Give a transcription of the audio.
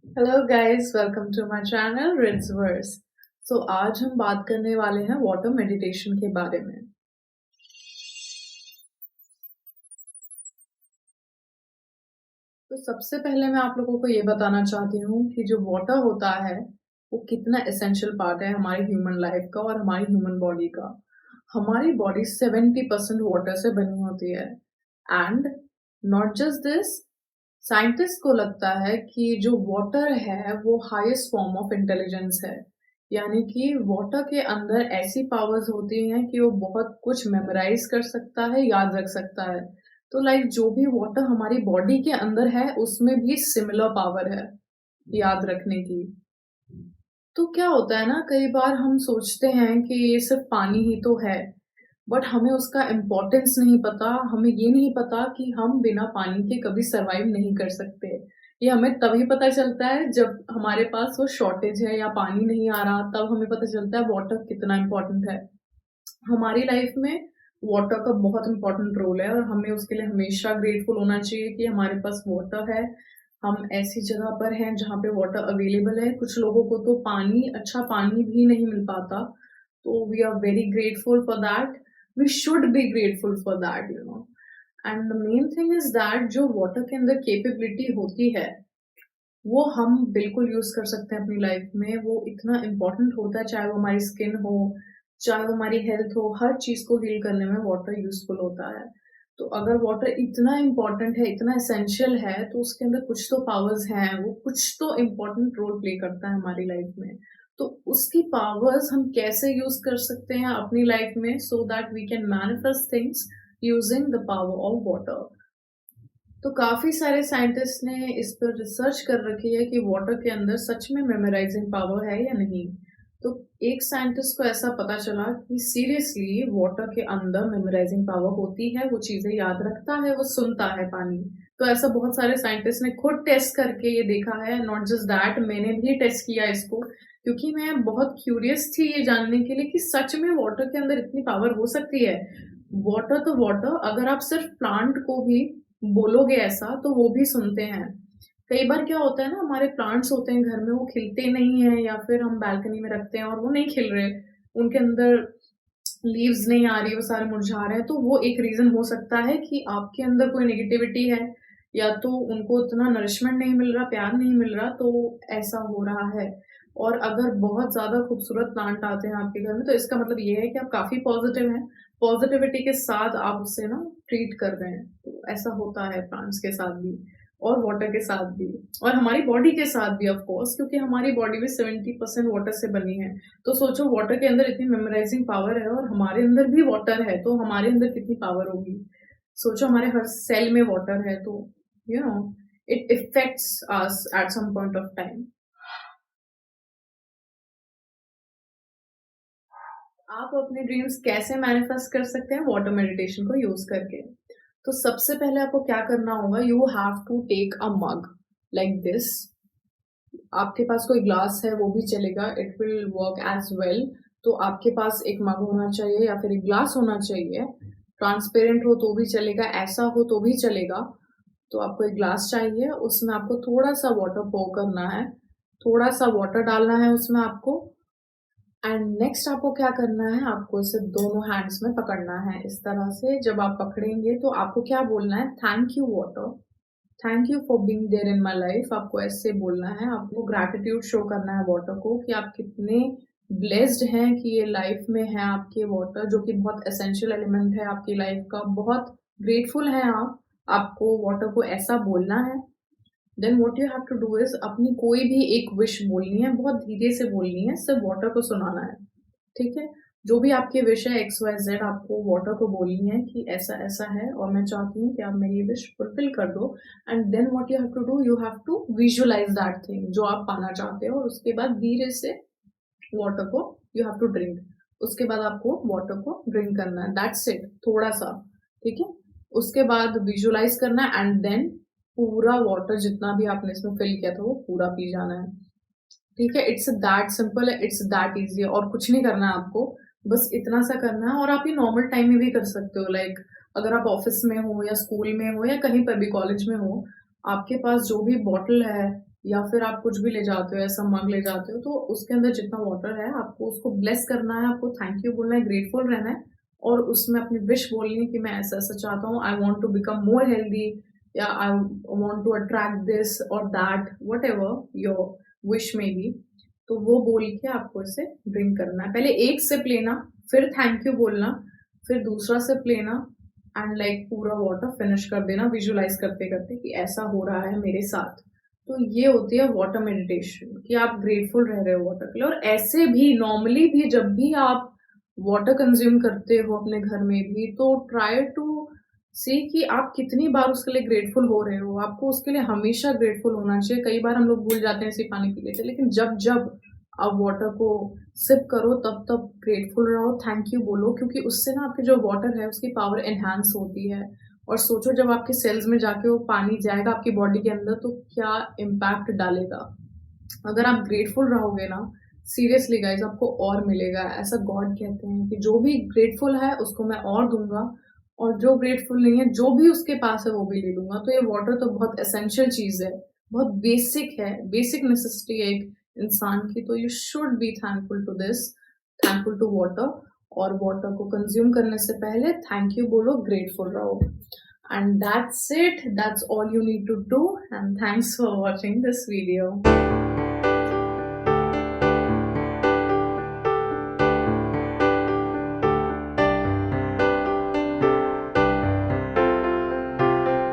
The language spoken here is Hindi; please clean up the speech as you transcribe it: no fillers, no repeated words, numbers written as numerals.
Hello guys, welcome to my channel रिड्स वर्स। आज हम बात करने वाले हैं वाटर मेडिटेशन के बारे में। तो सबसे पहले मैं आप लोगों को ये बताना चाहती हूँ कि जो वाटर होता है वो कितना एसेंशियल पार्ट है हमारी ह्यूमन लाइफ का और हमारी ह्यूमन बॉडी का। हमारी बॉडी 70% वाटर से बनी होती है। And not just this, scientist को लगता है कि जो वाटर है वो हाईएस्ट फॉर्म ऑफ इंटेलिजेंस है। यानी कि वाटर के अंदर ऐसी पावर्स होती हैं कि वो बहुत कुछ मेमोराइज कर सकता है, याद रख सकता है। तो जो भी वाटर हमारी बॉडी के अंदर है उसमें भी सिमिलर पावर है याद रखने की। तो क्या होता है ना, कई बार हम सोचते हैं कि ये सिर्फ पानी ही तो है, बट हमें उसका इम्पोर्टेंस नहीं पता। हमें ये नहीं पता कि हम बिना पानी के कभी सरवाइव नहीं कर सकते। ये हमें तभी पता चलता है जब हमारे पास वो शॉर्टेज है या पानी नहीं आ रहा, तब हमें पता चलता है वाटर कितना इम्पोर्टेंट है हमारी लाइफ में। वाटर का बहुत इम्पोर्टेंट रोल है और हमें उसके लिए हमेशा ग्रेटफुल होना चाहिए कि हमारे पास वाटर है। हम ऐसी जगह पर हैं जहाँ पे वाटर अवेलेबल है। कुछ लोगों को तो पानी, अच्छा पानी भी नहीं मिल पाता, तो we are very grateful for that. We should be grateful for that, you know. And the main thing is that जो वाटर के अंदर कैपेबिलिटी होती है वो हम बिल्कुल यूज कर सकते हैं अपनी लाइफ में। वो इतना इम्पोर्टेंट होता है, चाहे वो हमारी स्किन हो, चाहे वो हमारी हेल्थ हो, हर चीज को हील करने में वाटर यूजफुल होता है। तो अगर वाटर इतना इम्पोर्टेंट है, इतना एसेंशियल है, तो उसके अंदर कुछ तो पावर्स हैं, वो कुछ तो इम्पोर्टेंट रोल प्ले करता है हमारी लाइफ में। तो उसकी पावर्स हम कैसे यूज कर सकते हैं अपनी लाइफ में, so that we can manifest things using the power of water. तो काफी सारे साइंटिस्ट ने इस पर रिसर्च कर रखी है कि वाटर के अंदर सच में मेमोराइजिंग पावर है या नहीं। तो एक साइंटिस्ट को ऐसा पता चला कि सीरियसली वाटर के अंदर मेमोराइजिंग पावर होती है, वो चीजें याद रखता है, वो सुनता है पानी। तो ऐसा बहुत सारे साइंटिस्ट ने खुद टेस्ट करके ये देखा है। नॉट जस्ट दैट, मैंने भी टेस्ट किया इसको, क्योंकि मैं बहुत क्यूरियस थी ये जानने के लिए कि सच में वाटर के अंदर इतनी पावर हो सकती है। वाटर तो वाटर, अगर आप सिर्फ प्लांट को भी बोलोगे ऐसा तो वो भी सुनते हैं। कई बार क्या होता है ना, हमारे प्लांट्स होते हैं घर में, वो खिलते नहीं है या फिर हम बालकनी में रखते हैं और वो नहीं खिल रहे, उनके अंदर लीव्स नहीं आ रही, वो सारे मुरझा रहे हैं। तो वो एक रीजन हो सकता है कि आपके अंदर कोई नेगेटिविटी है, या तो उनको उतना नरिशमेंट नहीं मिल रहा, प्यार नहीं मिल रहा, तो ऐसा हो रहा है। और अगर बहुत ज्यादा खूबसूरत प्लांट आते हैं आपके घर में, तो इसका मतलब ये है कि आप काफी पॉजिटिव हैं, पॉजिटिविटी के साथ आप उससे ना ट्रीट कर रहे हैं। तो ऐसा होता है प्लांट्स के साथ भी और वाटर के साथ भी, और हमारी बॉडी के साथ भी ऑफ कोर्स, क्योंकि हमारी बॉडी भी 70% वाटर से बनी है। तो सोचो, वाटर के अंदर इतनी मेमोराइजिंग पावर है और हमारे अंदर भी वाटर है, तो हमारे अंदर कितनी पावर होगी। सोचो, हमारे हर सेल में वाटर है, तो you know it affects us at some point of time. आप अपने ड्रीम्स कैसे मैनिफेस्ट कर सकते हैं वाटर मेडिटेशन को यूज करके? तो सबसे पहले आपको क्या करना होगा, you have to take a mug like this. आपके पास कोई ग्लास है वो भी चलेगा, it will work as well. तो आपके पास एक मग होना चाहिए या फिर एक ग्लास होना चाहिए। ट्रांसपेरेंट हो तो भी चलेगा, ऐसा हो तो भी चलेगा। तो आपको एक ग्लास चाहिए, उसमें आपको थोड़ा सा वाटर पोर करना है, थोड़ा सा वाटर डालना है उसमें आपको। एंड नेक्स्ट आपको क्या करना है, आपको इसे दोनों हैंड्स में पकड़ना है इस तरह से। जब आप पकड़ेंगे तो आपको क्या बोलना है, thank you water, thank you for being there in my life. आपको ऐसे बोलना है, आपको ग्रैटिट्यूड शो करना है वाटर को कि आप कितने ब्लेस्ड हैं कि ये लाइफ में है आपके वाटर, जो कि बहुत एसेंशियल एलिमेंट है आपकी लाइफ का। बहुत ग्रेटफुल हैं आप। आपको वाटर को ऐसा बोलना है। Then what you have to do is, अपनी कोई भी एक विश बोलनी है, बहुत धीरे से बोलनी है, सिर्फ वाटर को सुनाना है। ठीक है? जो भी आपकी विश है एक्स वाई जेड, आपको वाटर को बोलनी है कि ऐसा ऐसा है और मैं चाहती हूँ कि आप मेरी विश फुलफिल कर दो। And then what you have to do, you have to visualise that thing जो आप पाना चाहते हो, और उसके बाद धीरे से वाटर को यू हैव टू ड्रिंक। उसके बाद आपको वाटर को ड्रिंक करना है, दैट्स इट, थोड़ा सा। ठीक है? उसके बाद विजुअलाइज करना है एंड देन पूरा वाटर जितना भी आपने इसमें फिल किया था वो पूरा पी जाना है। ठीक है? इट्स दैट सिंपल है, इट्स दैट ईजी है, और कुछ नहीं करना है आपको। बस इतना सा करना है, और आप ये नॉर्मल टाइम में भी कर सकते हो। अगर आप ऑफिस में हो या स्कूल में हो या कहीं पर भी कॉलेज में हो, आपके पास जो भी बॉटल है या फिर आप कुछ भी ले जाते हो, ऐसा मग ले जाते हो, तो उसके अंदर जितना वाटर है, आपको उसको ब्लेस करना है, आपको थैंक यू बोलना है, ग्रेटफुल रहना है और उसमें अपनी विश बोलनी है कि मैं ऐसा-ऐसा चाहता हूँ, I want to become more healthy या I want to attract this और that, whatever your wish may be. तो वो बोल के आपको इसे ड्रिंक करना है। पहले 1 सिप लेना, फिर थैंक यू बोलना, फिर दूसरा सिप लेना एंड लाइक पूरा वाटर फिनिश कर देना विजुअलाइज करते-करते कि ऐसा हो रहा है मेरे साथ। तो ये होती है वाटर मेडिटेशन कि आप ग्रेटफुल रह रहे हो वाटर के लिए। और ऐसे भी नॉर्मली भी जब भी आप वाटर कंज्यूम करते हो अपने घर में भी, तो ट्राई टू सी कि आप कितनी बार उसके लिए ग्रेटफुल हो रहे हो। आपको उसके लिए हमेशा ग्रेटफुल होना चाहिए। कई बार हम लोग भूल जाते हैं, सिर्फ पानी पी लेते हैं, लेकिन जब-जब आप वाटर को सिप करो तब-तब ग्रेटफुल रहो, थैंक यू बोलो, क्योंकि उससे ना आपकी जो वाटर है उसकी पावर एनहांस होती है। और सोचो जब आपके सेल्स में जाके वो पानी जाएगा आपकी बॉडी के अंदर तो क्या इम्पैक्ट डालेगा। अगर आप ग्रेटफुल रहोगे ना, सीरियसली गाइस आपको और मिलेगा। ऐसा गॉड कहते हैं कि जो भी ग्रेटफुल है उसको मैं और दूँगा और जो ग्रेटफुल नहीं है, जो भी उसके पास है वो भी ले लूँगा। तो ये वाटर तो बहुत एसेंशियल चीज़ है, बहुत बेसिक है, बेसिक नेसेसिटी है एक इंसान की। तो you should be thankful to this, thankful to water. और वाटर को कंज़्यूम करने से पहले थैंक यू बोलो, ग्रेटफुल रहो। And that's it. That's all you need to do. And thanks for watching this video.